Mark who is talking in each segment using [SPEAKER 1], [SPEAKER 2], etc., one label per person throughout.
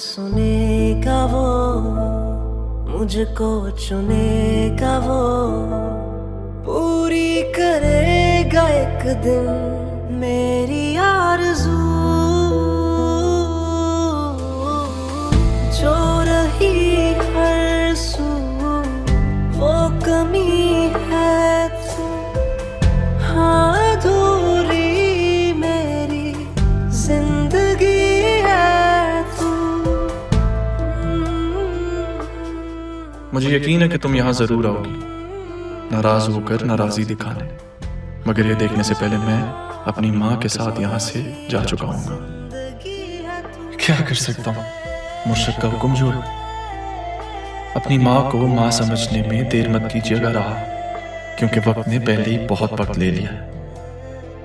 [SPEAKER 1] सुनेगा वो, मुझको चुनेगा वो, पूरी करेगा एक दिन मेरी आरज़ू। जो रही हर सू वो कमी है तू, हाँ अधूरी मेरी जिंदगी है तू।
[SPEAKER 2] मुझे यकीन है कि तुम यहाँ जरूर आओगी, नाराज होकर नाराजगी दिखाने, मगर ये देखने से पहले मैं अपनी माँ के साथ यहाँ से जा चुका हूँ। क्या कर सकता हूँ, मुर्शिद का हुक्म जो है। अपनी माँ को माँ समझने में देर मत कीजिएगा रहा, क्योंकि वक्त ने पहले ही बहुत वक्त ले लिया।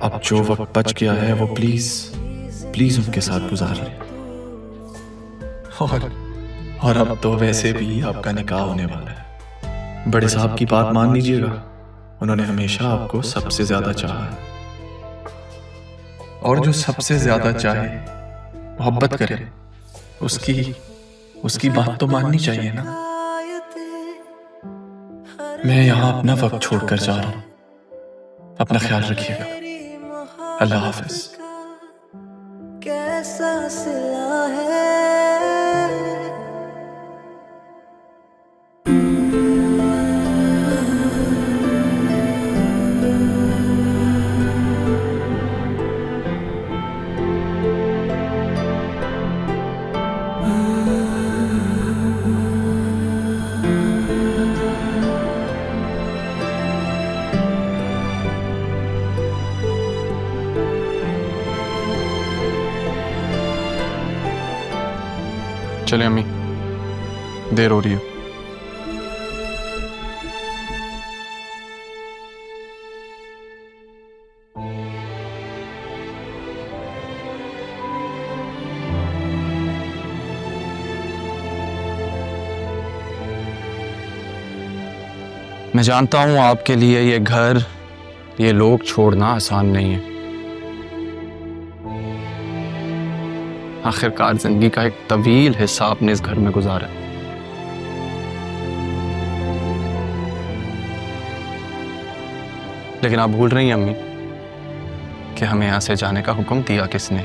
[SPEAKER 2] अब जो वक्त बच गया है वो प्लीज प्लीज उनके साथ गुजार ले। और अब तो वैसे भी आपका निकाह होने वाला है। बड़े साहब की बात मान लीजिएगा, उन्होंने हमेशा आपको सबसे ज्यादा चाहा है, और जो सबसे ज्यादा चाहे मोहब्बत करे उसकी बात तो माननी चाहिए ना। मैं यहाँ अपना वक्त छोड़कर जा रहा हूँ, अपना ख्याल रखिएगा। अल्लाह हाफिज।
[SPEAKER 1] कैसा सिला है
[SPEAKER 2] चले अम्मी, देर हो रही है।
[SPEAKER 3] मैं जानता हूं आपके लिए ये घर, ये लोग छोड़ना आसान नहीं है। आखिरकार जिंदगी का एक तवील हिस्सा आपने इस घर में गुजारा है। लेकिन आप भूल रही हैं अम्मी कि हमें यहां से जाने का हुक्म दिया किसने।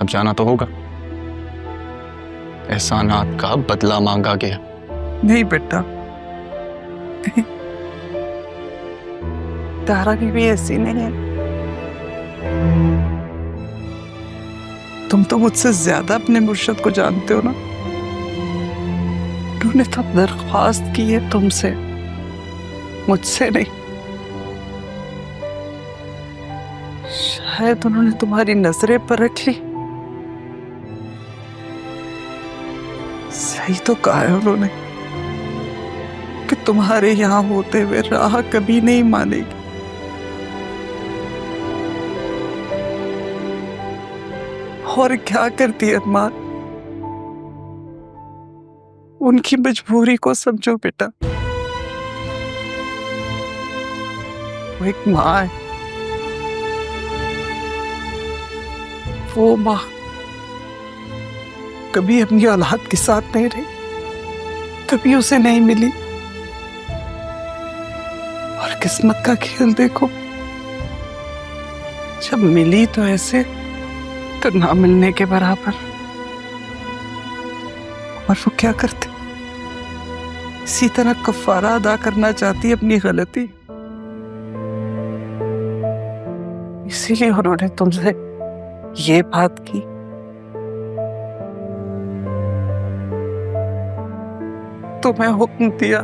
[SPEAKER 3] अब जाना तो होगा, एहसानात का बदला मांगा गया।
[SPEAKER 4] नहीं बेटा, तारा भी ऐसी नहीं है। तुम तो मुझसे ज्यादा अपने मुर्शिद को जानते हो ना। उन्होंने तो दरख्वास्त की है तुमसे, मुझसे नहीं। शायद उन्होंने तुम्हारी नजरें पर रख ली। सही तो कहा है उन्होंने कि तुम्हारे यहाँ होते हुए राह कभी नहीं मानेगी। और क्या करती है माँ, उनकी मजबूरी को समझो बेटा। वो एक माँ है, वो माँ कभी अपनी औलाद के साथ नहीं रही, कभी उसे नहीं मिली। और किस्मत का खेल देखो, जब मिली तो ऐसे, तो ना मिलने के बराबर। और वो क्या करते, इसी तरह कफारा अदा करना चाहती अपनी गलती। इसीलिए उन्होंने तुमसे ये बात की। तुम्हें हुक्म दिया,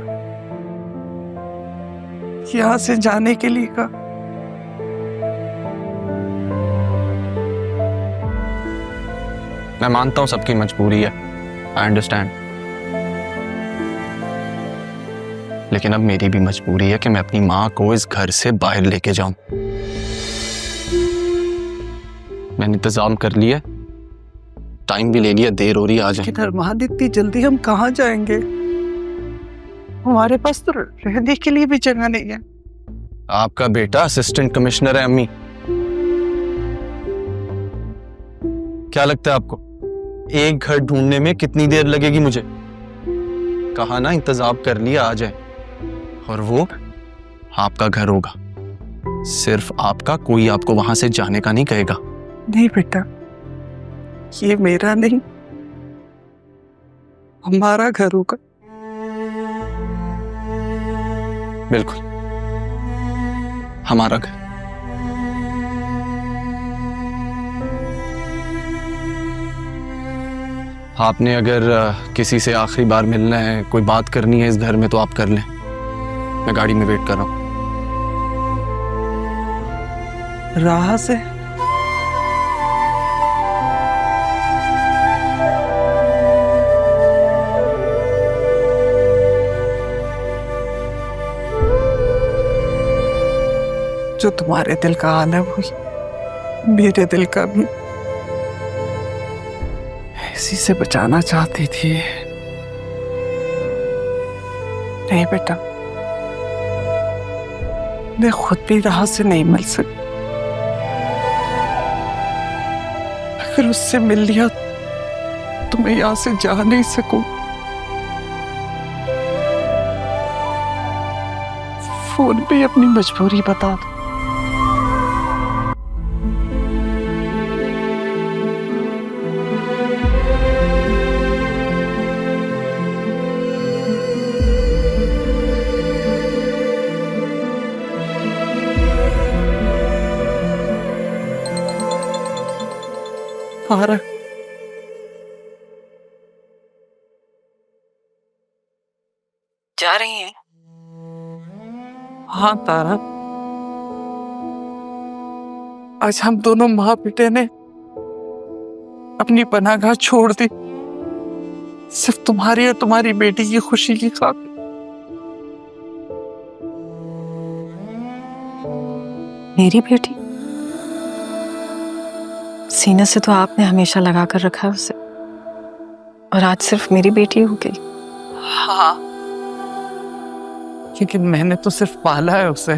[SPEAKER 4] यहां से जाने के लिए कहा।
[SPEAKER 3] मैं मानता हूं सबकी मजबूरी है, आई अंडरस्टैंड, लेकिन अब मेरी भी मजबूरी है कि मैं अपनी माँ को इस घर से बाहर लेके जाऊं। मैंने इंतजाम कर लिया, टाइम भी ले लिया, देर हो रही है, आ जाए।
[SPEAKER 4] अरमान, इतनी जल्दी हम कहाँ जाएंगे? हमारे पास तो रहने के लिए भी जगह नहीं है।
[SPEAKER 3] आपका बेटा असिस्टेंट कमिश्नर है अम्मी, क्या लगता है आपको एक घर ढूंढने में कितनी देर लगेगी मुझे? कहा ना इंतजाम कर लिया, आ जाए। और वो आपका घर होगा, सिर्फ आपका, कोई आपको वहां से जाने का नहीं कहेगा।
[SPEAKER 4] नहीं बेटा, ये मेरा नहीं, हमारा घर होगा।
[SPEAKER 3] बिल्कुल, हमारा घर। आपने अगर किसी से आखिरी बार मिलना है, कोई बात करनी है इस घर में, तो आप कर लें। मैं गाड़ी में वेट कर रहा हूं।
[SPEAKER 4] राह से जो तुम्हारे दिल का आलम हुई, मेरे दिल का भी इसी से बचाना चाहती थी। नहीं बेटा, मैं खुद भी राह से नहीं मिल सकती। अगर उससे मिल लिया तो मैं यहां से जा नहीं सकूं। फोन पे अपनी मजबूरी बता दो। फारा,
[SPEAKER 5] जा रही हैं?
[SPEAKER 4] हाँ तारा, आज हम दोनों माँ बेटे ने अपनी पनाहगाह छोड़ दी, सिर्फ तुम्हारी और तुम्हारी बेटी की खुशी की खातिर।
[SPEAKER 5] मेरी बेटी? सीने से तो आपने हमेशा लगा कर रखा है उसे, और आज सिर्फ मेरी बेटी हो गई।
[SPEAKER 4] हाँ, लेकिन मैंने तो सिर्फ पाला है उसे,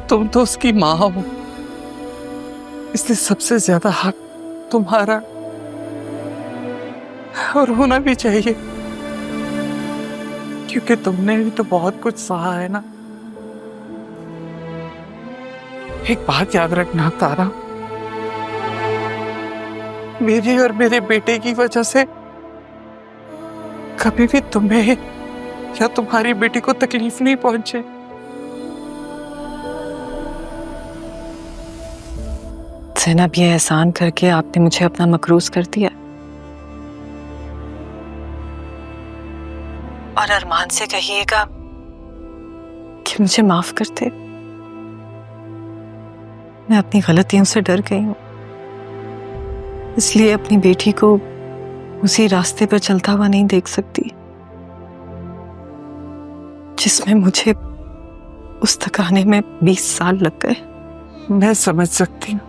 [SPEAKER 4] तुम तो उसकी माँ हो, इसलिए सबसे ज्यादा हक तुम्हारा, और होना भी चाहिए, क्योंकि तुमने भी तो बहुत कुछ सहा है ना। एक बात याद रखना तारा, मेरी और मेरे बेटे की वजह से कभी भी तुम्हें या तुम्हारी बेटी को तकलीफ नहीं पहुंचे।
[SPEAKER 5] ज़ैनब, ये एहसान करके आपने मुझे अपना मकरूज कर दिया, और अरमान से कहिएगा कि मुझे माफ करते। मैं अपनी गलतियों से डर गई हूं, इसलिए अपनी बेटी को उसी रास्ते पर चलता हुआ नहीं देख सकती जिसमें मुझे उस तक आने में 20 साल लग गए।
[SPEAKER 4] मैं समझ सकती हूँ,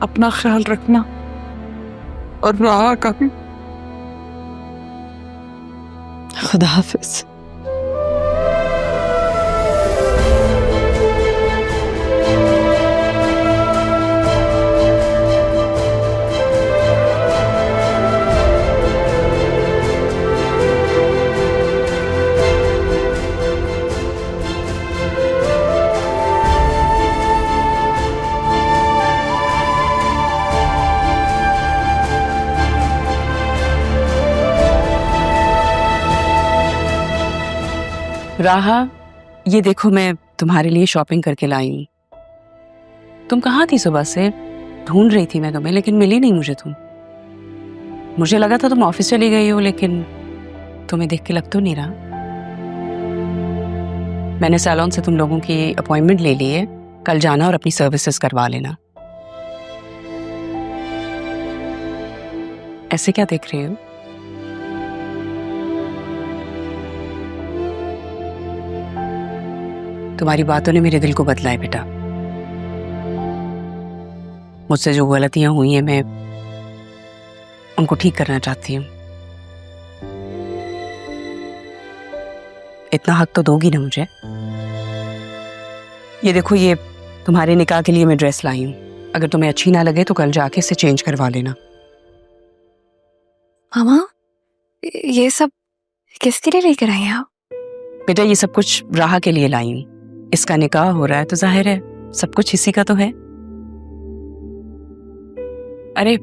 [SPEAKER 4] अपना ख्याल रखना, और राह का भी।
[SPEAKER 5] खुदा हाफिज।
[SPEAKER 6] राहा, ये देखो, मैं तुम्हारे लिए शॉपिंग करके लाई हूँ। तुम कहाँ थी सुबह से? ढूंढ रही थी मैं तुम्हें, लेकिन मिली नहीं मुझे तुम। मुझे लगा था तुम ऑफिस चली गई हो, लेकिन तुम्हें देख के लग तो नहीं रहा। मैंने सैलून से तुम लोगों की अपॉइंटमेंट ले ली है, कल जाना और अपनी सर्विसेज करवा लेना। ऐसे क्या देख रहे हो? तुम्हारी बातों ने मेरे दिल को बदला है बेटा। मुझसे जो गलतियां हुई हैं, मैं उनको ठीक करना चाहती हूँ। इतना हक तो दोगी ना मुझे? ये देखो, ये तुम्हारे निकाह के लिए मैं ड्रेस लाई हूँ, अगर तुम्हें अच्छी ना लगे तो कल जाके इसे चेंज करवा लेना।
[SPEAKER 7] मामा, ये सब किसके लिए लेकर आई हैं आप?
[SPEAKER 6] बेटा ये सब कुछ राहा के लिए लाई हूँ। इसका निकाह हो रहा है तो जाहिर है सब कुछ इसी का तो है। अरे